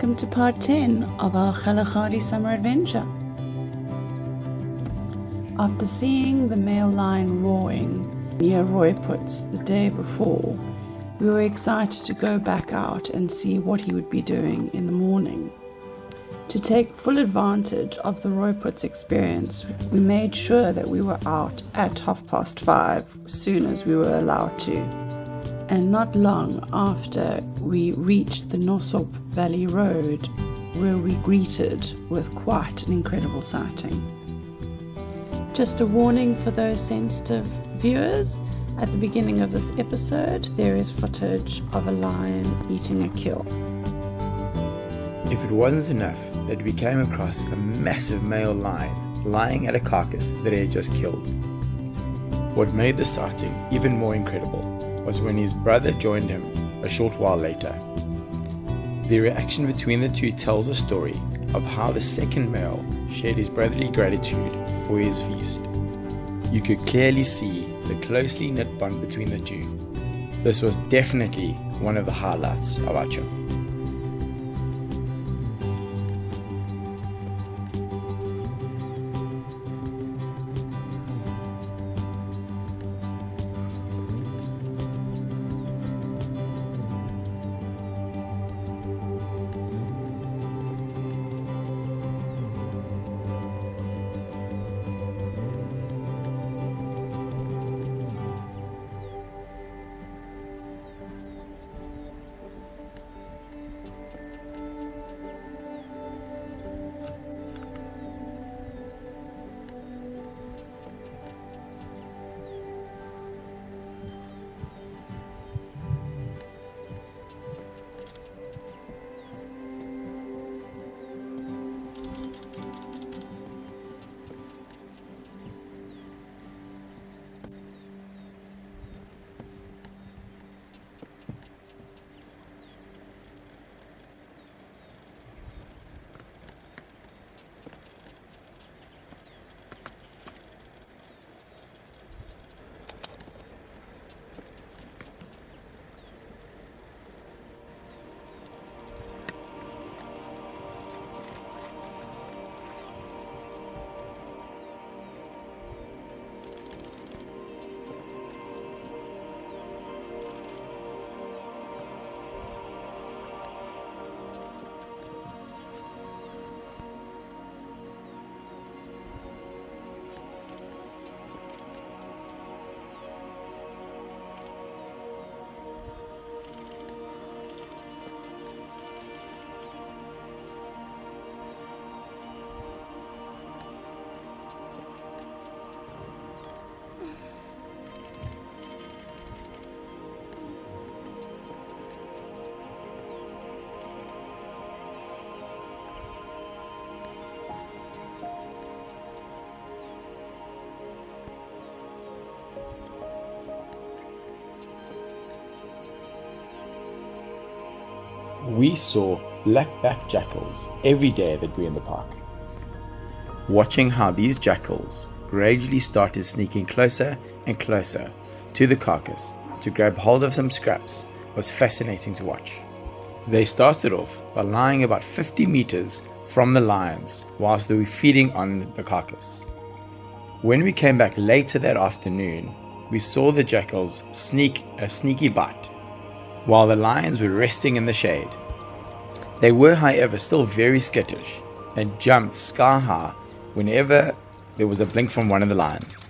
welcome to part 10 of our Kgalagadi Summer adventure. After seeing the male lion roaring near Rooiputs the day before, we were excited to go back out and see what he would be doing in the morning. To take full advantage of the Rooiputs experience, we made sure that we were out at 5:30 as soon as we were allowed to. And not long after we reached the Nosop Valley Road, where we greeted with quite an incredible sighting. Just a warning for those sensitive viewers, at the beginning of this episode there is footage of a lion eating a kill. If it wasn't enough that we came across a massive male lion lying at a carcass that he had just killed, what made the sighting even more incredible was when his brother joined him a short while later. The reaction between the two tells a story of how the second male shared his brotherly gratitude for his feast. You could clearly see the closely knit bond between the two. This was definitely one of the highlights of our trip. We saw black-backed jackals every day that we were in the park. Watching how these jackals gradually started sneaking closer and closer to the carcass to grab hold of some scraps was fascinating to watch. They started off by lying about 50 meters from the lions whilst they were feeding on the carcass. When we came back later that afternoon, we saw the jackals sneak a sneaky bite while the lions were resting in the shade. They were, however, still very skittish and jumped sky high whenever there was a blink from one of the lions.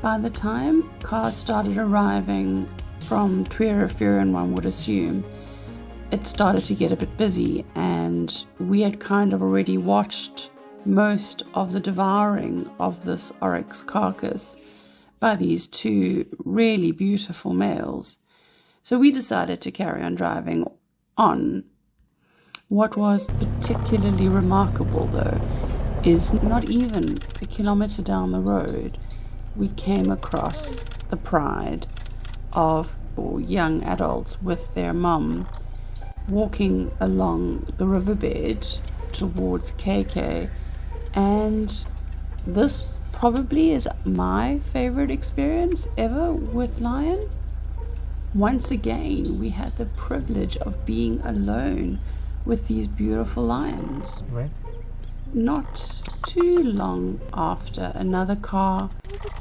By the time cars started arriving from Rivieren, one would assume, it started to get a bit busy, and we had kind of already watched most of the devouring of this oryx carcass by these two really beautiful males. So we decided to carry on driving on. What was particularly remarkable, though, is not even a kilometer down the road, we came across the pride of young adults with their mum walking along the riverbed towards KK, and this probably is my favorite experience ever with lion. Once again, we had the privilege of being alone with these beautiful lions. Right. Not too long after, another car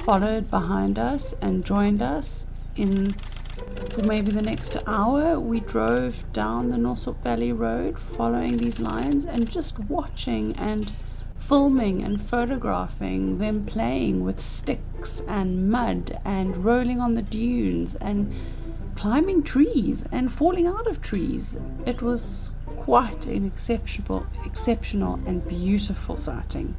followed behind us and joined us. For maybe the next hour, we drove down the Norfolk Valley Road following these lions and just watching and filming and photographing them playing with sticks and mud and rolling on the dunes and climbing trees and falling out of trees. It was quite an exceptional and beautiful sighting.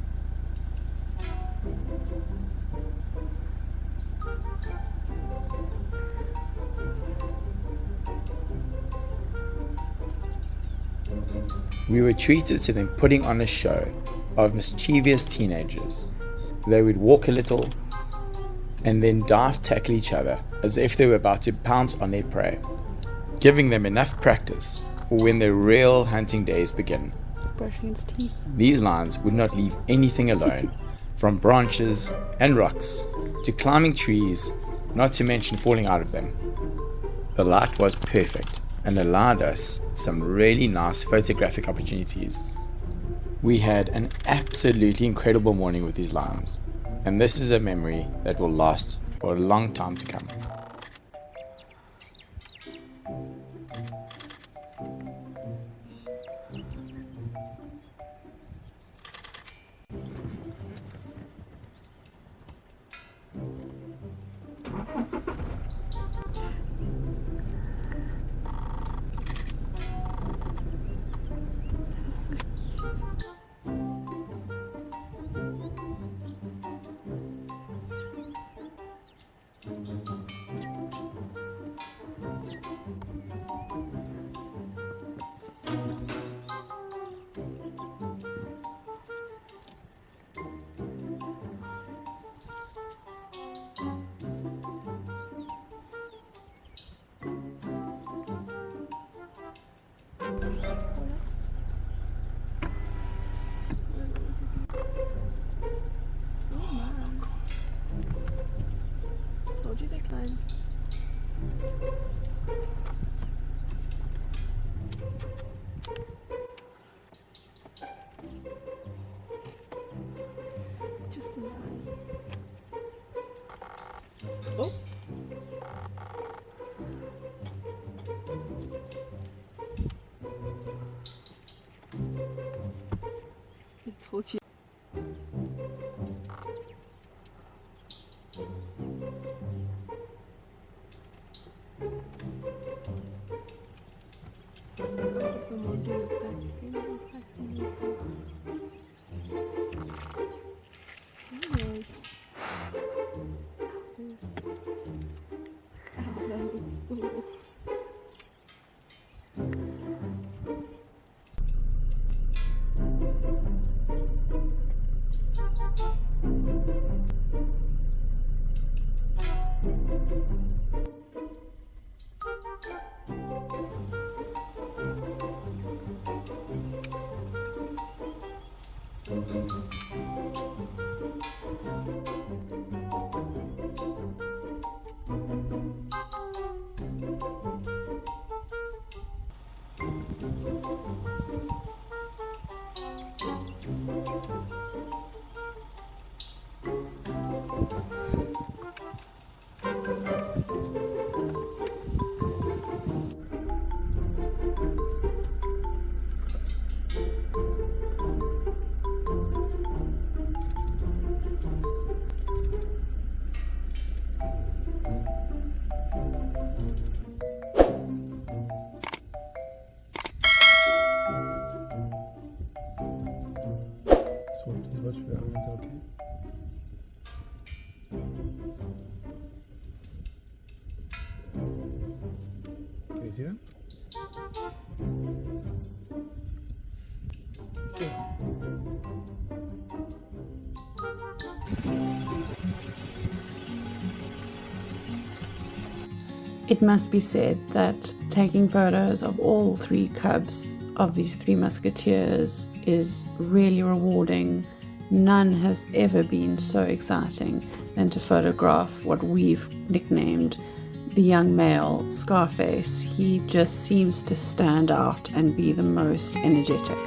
We were treated to them putting on a show of mischievous teenagers. They would walk a little and then dive tackle each other as if they were about to pounce on their prey, giving them enough practice for when their real hunting days begin. Brushing its teeth. These lions would not leave anything alone, from branches and rocks to climbing trees, not to mention falling out of them. The light was perfect and allowed us some really nice photographic opportunities. We had an absolutely incredible morning with these lions, and this is a memory that will last for a long time to come. Told you they're klein. Just in time. Oh! I told you. Rivieren? So. It must be said that taking photos of all 3 cubs of these 3 musketeers is really rewarding. None has ever been so exciting than to photograph what we've nicknamed the young male, Scarface. He just seems to stand out and be the most energetic.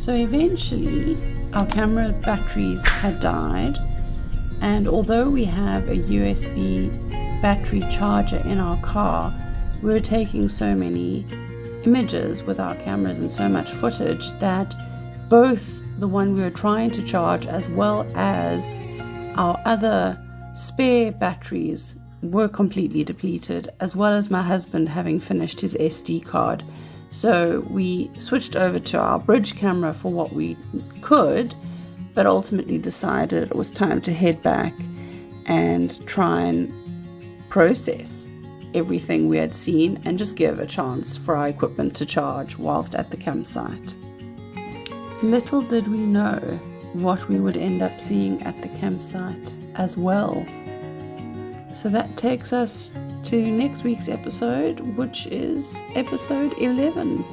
So eventually our camera batteries had died, and although we have a USB battery charger in our car, we were taking so many images with our cameras and so much footage that both the one we were trying to charge as well as our other spare batteries were completely depleted, as well as my husband having finished his SD card. So we switched over to our bridge camera for what we could, but ultimately decided it was time to head back and try and process everything we had seen and just give a chance for our equipment to charge whilst at the campsite. Little did we know what we would end up seeing at the campsite as well. So that takes us to next week's episode, which is episode 11.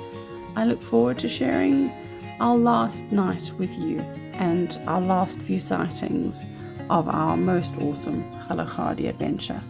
I look forward to sharing our last night with you and our last few sightings of our most awesome Kgalagadi adventure.